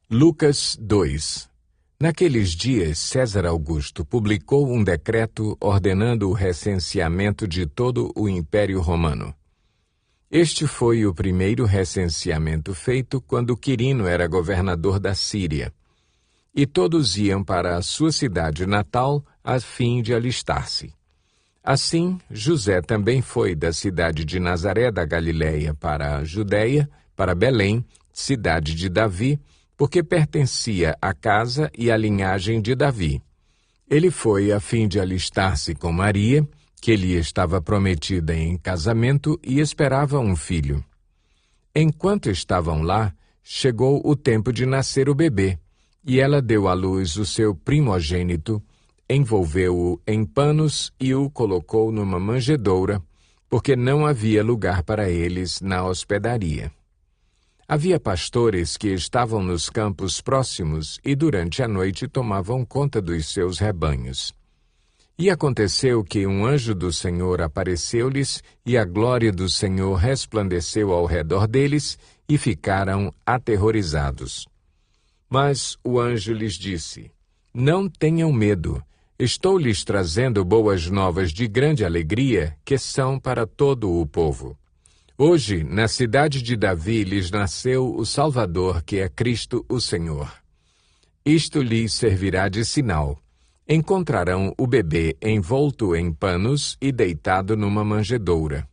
Lucas 2. Naqueles dias, César Augusto publicou um decreto ordenando o recenseamento de todo o Império Romano. Este foi o primeiro recenseamento feito quando Quirino era governador da Síria. E todos iam para a sua cidade natal a fim de alistar-se. Assim, José também foi da cidade de Nazaré da Galileia para a Judéia, para Belém, cidade de Davi, porque pertencia à casa e à linhagem de Davi. Ele foi a fim de alistar-se com Maria, que lhe estava prometida em casamento e esperava um filho. Enquanto estavam lá, chegou o tempo de nascer o bebê, e ela deu à luz o seu primogênito, envolveu-o em panos e o colocou numa manjedoura, porque não havia lugar para eles na hospedaria. Havia pastores que estavam nos campos próximos e durante a noite tomavam conta dos seus rebanhos. E aconteceu que um anjo do Senhor apareceu-lhes, e a glória do Senhor resplandeceu ao redor deles, e ficaram aterrorizados. Mas o anjo lhes disse: Não tenham medo, estou lhes trazendo boas novas de grande alegria, que são para todo o povo. Hoje, na cidade de Davi, lhes nasceu o Salvador, que é Cristo o Senhor. Isto lhes servirá de sinal. Encontrarão o bebê envolto em panos e deitado numa manjedoura.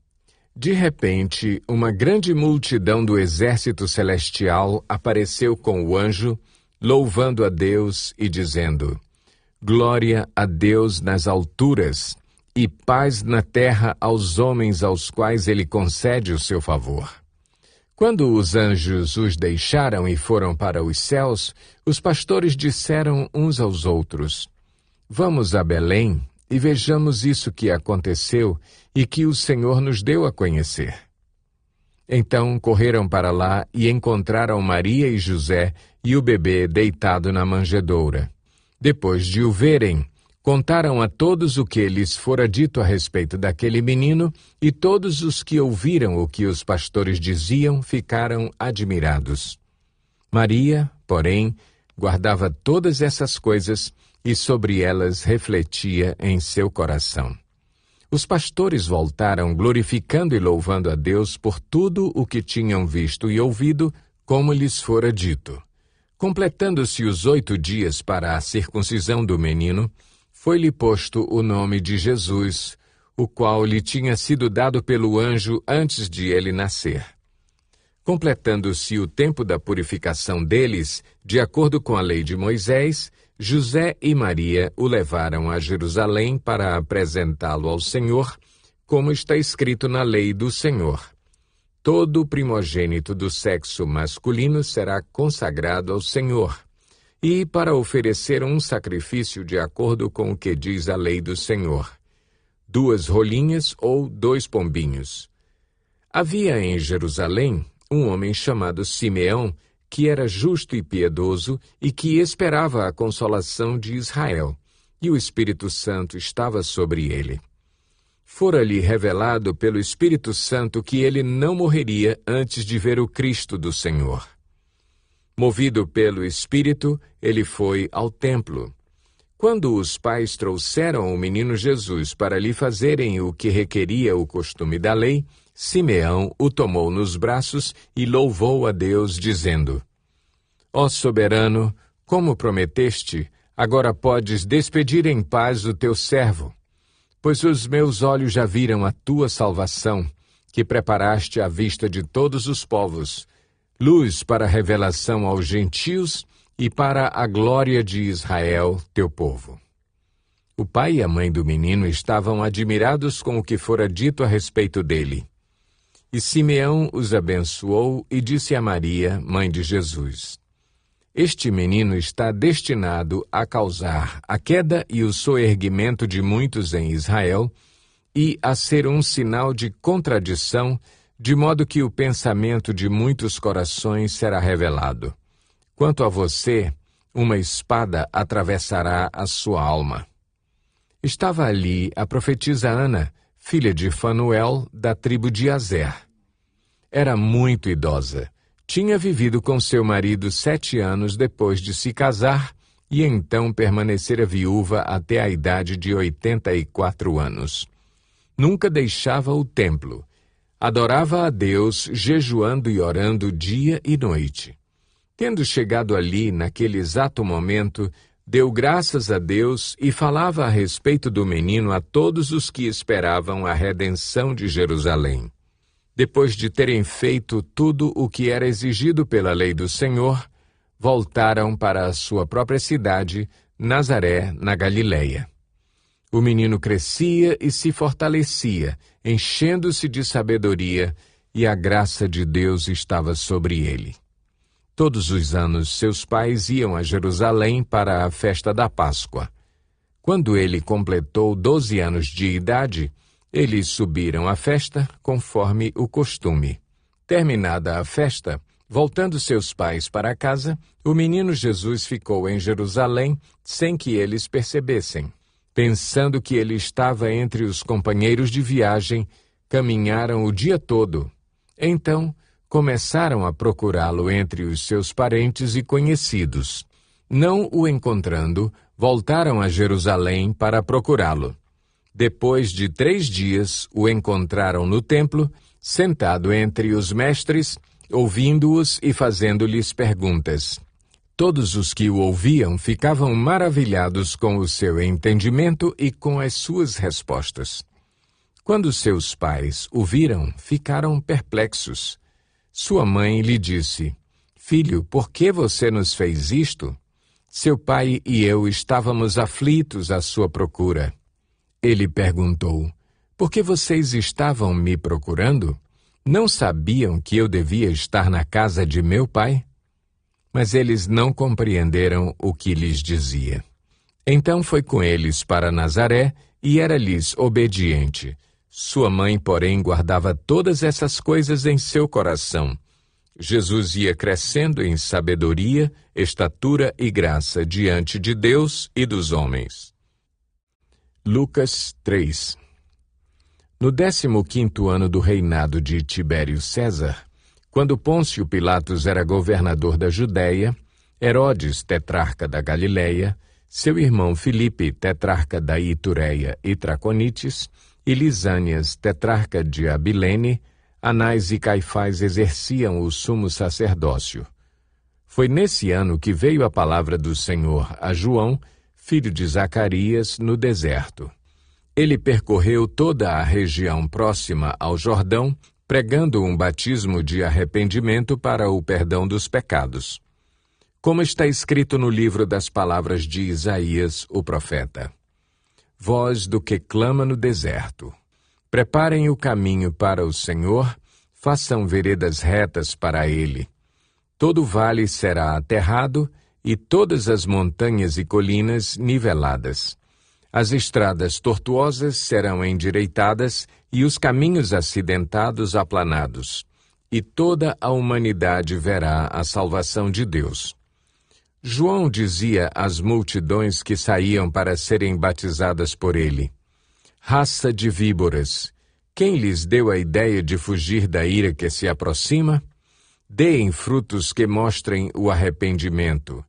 De repente, uma grande multidão do exército celestial apareceu com o anjo, louvando a Deus e dizendo: Glória a Deus nas alturas, e paz na terra aos homens aos quais ele concede o seu favor. Quando os anjos os deixaram e foram para os céus, os pastores disseram uns aos outros: Vamos a Belém e vejamos isso que aconteceu e que o Senhor nos deu a conhecer. Então correram para lá e encontraram Maria e José e o bebê deitado na manjedoura. Depois de o verem, contaram a todos o que lhes fora dito a respeito daquele menino, e todos os que ouviram o que os pastores diziam ficaram admirados. Maria, porém, guardava todas essas coisas e sobre elas refletia em seu coração. Os pastores voltaram glorificando e louvando a Deus por tudo o que tinham visto e ouvido, como lhes fora dito. Completando-se os 8 dias para a circuncisão do menino, foi-lhe posto o nome de Jesus, o qual lhe tinha sido dado pelo anjo antes de ele nascer. Completando-se o tempo da purificação deles, de acordo com a lei de Moisés, José e Maria o levaram a Jerusalém para apresentá-lo ao Senhor, como está escrito na lei do Senhor. Todo primogênito do sexo masculino será consagrado ao Senhor, e para oferecer um sacrifício de acordo com o que diz a lei do Senhor: 2 rolinhas ou 2 pombinhos. Havia em Jerusalém um homem chamado Simeão, que era justo e piedoso e que esperava a consolação de Israel, e o Espírito Santo estava sobre ele. Fora-lhe revelado pelo Espírito Santo que ele não morreria antes de ver o Cristo do Senhor. Movido pelo Espírito, ele foi ao templo. Quando os pais trouxeram o menino Jesus para lhe fazerem o que requeria o costume da lei, Simeão o tomou nos braços e louvou a Deus, dizendo: Ó soberano, como prometeste, agora podes despedir em paz o teu servo, pois os meus olhos já viram a tua salvação, que preparaste à vista de todos os povos, luz para a revelação aos gentios e para a glória de Israel, teu povo. O pai e a mãe do menino estavam admirados com o que fora dito a respeito dele. E Simeão os abençoou e disse a Maria, mãe de Jesus: Este menino está destinado a causar a queda e o soerguimento de muitos em Israel e a ser um sinal de contradição, de modo que o pensamento de muitos corações será revelado. Quanto a você, uma espada atravessará a sua alma. Estava ali a profetisa Ana, filha de Fanuel, da tribo de Azer. Era muito idosa, Tinha vivido com seu marido 7 anos depois de se casar e então permanecera viúva até a idade de 84 anos. Nunca deixava o templo. Adorava a Deus, jejuando e orando dia e noite. Tendo chegado ali, naquele exato momento, deu graças a Deus e falava a respeito do menino a todos os que esperavam a redenção de Jerusalém. Depois de terem feito tudo o que era exigido pela lei do Senhor, voltaram para a sua própria cidade, Nazaré, na Galileia. O menino crescia e se fortalecia, enchendo-se de sabedoria, e a graça de Deus estava sobre ele. Todos os anos, seus pais iam a Jerusalém para a festa da Páscoa. Quando ele completou 12 anos de idade, eles subiram à festa, conforme o costume. Terminada a festa, voltando seus pais para casa, o menino Jesus ficou em Jerusalém sem que eles percebessem. Pensando que ele estava entre os companheiros de viagem, caminharam o dia todo. Então, começaram a procurá-lo entre os seus parentes e conhecidos. Não o encontrando, voltaram a Jerusalém para procurá-lo. Depois de 3 dias, o encontraram no templo, sentado entre os mestres, ouvindo-os e fazendo-lhes perguntas. Todos os que o ouviam ficavam maravilhados com o seu entendimento e com as suas respostas. Quando seus pais o viram, ficaram perplexos. Sua mãe lhe disse: "Filho, por que você nos fez isto? Seu pai e eu estávamos aflitos à sua procura." Ele perguntou: "Por que vocês estavam me procurando? Não sabiam que eu devia estar na casa de meu pai?" Mas eles não compreenderam o que lhes dizia. Então foi com eles para Nazaré e era-lhes obediente. Sua mãe, porém, guardava todas essas coisas em seu coração. Jesus ia crescendo em sabedoria, estatura e graça diante de Deus e dos homens. Lucas 3. No 15º ano do reinado de Tibério César, quando Pôncio Pilatos era governador da Judéia, Herodes, tetrarca da Galileia, seu irmão Filipe, tetrarca da Itureia e Traconites, e Lisânias, tetrarca de Abilene, Anás e Caifás exerciam o sumo sacerdócio. Foi nesse ano que veio a palavra do Senhor a João, filho de Zacarias, no deserto. Ele percorreu toda a região próxima ao Jordão, pregando um batismo de arrependimento para o perdão dos pecados. Como está escrito no livro das palavras de Isaías, o profeta: "Voz do que clama no deserto, preparem o caminho para o Senhor, façam veredas retas para ele. Todo vale será aterrado e todas as montanhas e colinas niveladas. As estradas tortuosas serão endireitadas e os caminhos acidentados aplanados, e toda a humanidade verá a salvação de Deus." João dizia às multidões que saíam para serem batizadas por ele: "Raça de víboras, quem lhes deu a ideia de fugir da ira que se aproxima? Deem frutos que mostrem o arrependimento.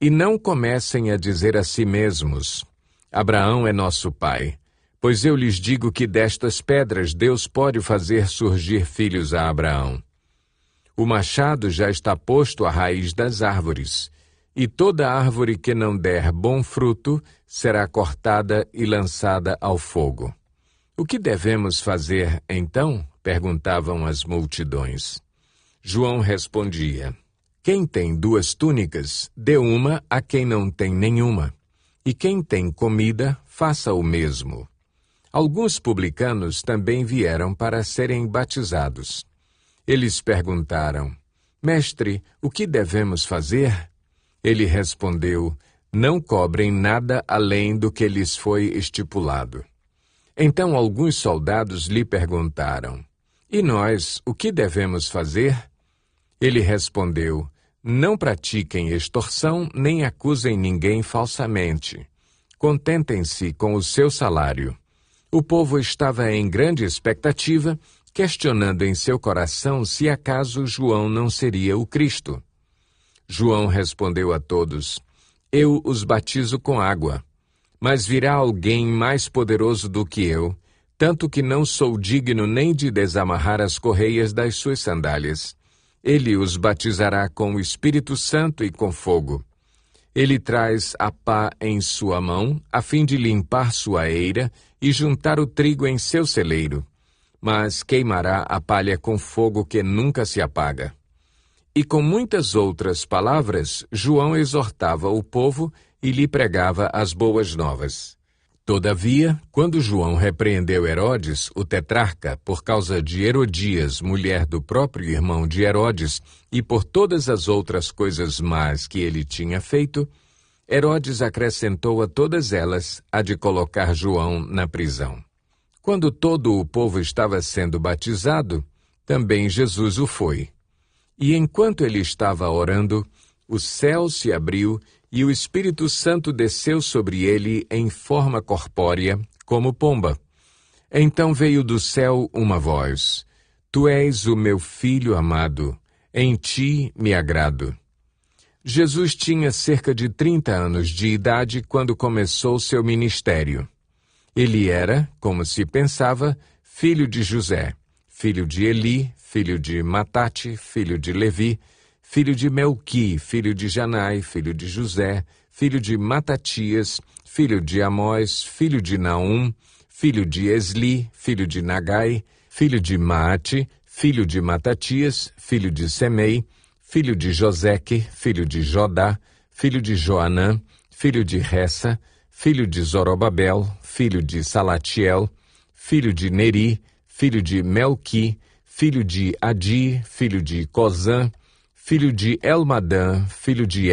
E não comecem a dizer a si mesmos: Abraão é nosso pai, pois eu lhes digo que destas pedras Deus pode fazer surgir filhos a Abraão. O machado já está posto à raiz das árvores, e toda árvore que não der bom fruto será cortada e lançada ao fogo. O que devemos fazer, então?" perguntavam as multidões. João respondia: "Quem tem 2 túnicas, dê uma a quem não tem nenhuma. E quem tem comida, faça o mesmo." Alguns publicanos também vieram para serem batizados. Eles perguntaram: "Mestre, o que devemos fazer?" Ele respondeu: "Não cobrem nada além do que lhes foi estipulado." Então alguns soldados lhe perguntaram: "E nós, o que devemos fazer?" Ele respondeu: "Não pratiquem extorsão, nem acusem ninguém falsamente. Contentem-se com o seu salário." O povo estava em grande expectativa, questionando em seu coração se acaso João não seria o Cristo. João respondeu a todos: Eu os batizo com água, mas virá alguém mais poderoso do que eu, tanto que não sou digno nem de desamarrar as correias das suas sandálias. Ele os batizará com o Espírito Santo e com fogo. Ele traz a pá em sua mão, a fim de limpar sua eira e juntar o trigo em seu celeiro, mas queimará a palha com fogo que nunca se apaga. E com muitas outras palavras, João exortava o povo e lhe pregava as boas novas. Todavia, quando João repreendeu Herodes, o tetrarca, por causa de Herodias, mulher do próprio irmão de Herodes, e por todas as outras coisas más que ele tinha feito, Herodes acrescentou a todas elas a de colocar João na prisão. Quando todo o povo estava sendo batizado, também Jesus o foi. E enquanto ele estava orando, o céu se abriu e o Espírito Santo desceu sobre ele em forma corpórea, como pomba. Então veio do céu uma voz: Tu és o meu Filho amado, em ti me agrado. Jesus tinha cerca de 30 anos de idade quando começou seu ministério. Ele era, como se pensava, filho de José, filho de Eli, filho de Matate, filho de Levi, filho de Melqui, filho de Janai, filho de José, filho de Matatias, filho de Amós, filho de Naum, filho de Esli, filho de Nagai, filho de Maate, filho de Matatias, filho de Semei, filho de Joseque, filho de Jodá, filho de Joanã, filho de Ressa, filho de Zorobabel, filho de Salatiel, filho de Neri, filho de Melqui, filho de Adi, filho de Cozã, filho de Elmadã, filho de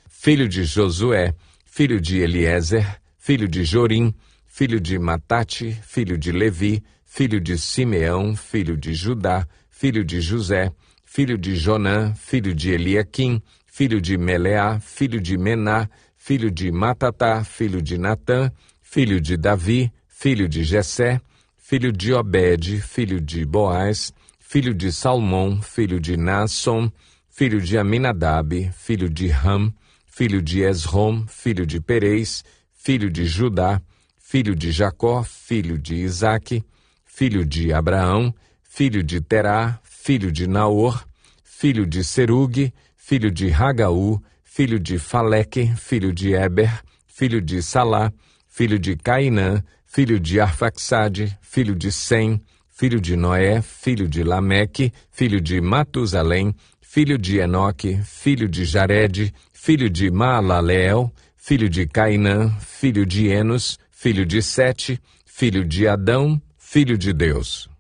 filho de Josué, filho de Eliezer, filho de Jorim, filho de Matate, filho de Levi, filho de Simeão, filho de Judá, filho de José, filho de Jonã, filho de Eliaquim, filho de Meleá, filho de Mená, filho de Matatá, filho de Natã, filho de Davi, filho de Jessé, filho de Obed, filho de Boaz, filho de Salmão, filho de Naasson, filho de Aminadab, filho de Ram, filho de Esrom, filho de Perez, filho de Judá, filho de Jacó, filho de Isaque, filho de Abraão, filho de Terá, filho de Naor, filho de Serugue, filho de Ragaú, filho de Faleque, filho de Eber, filho de Salá, filho de Cainã, filho de Arfaxade, filho de Sem, filho de Noé, filho de Lameque, filho de Matusalém, filho de Enoque, filho de Jared, filho de Maalaleel, filho de Cainã, filho de Enos, filho de Sete, filho de Adão, filho de Deus.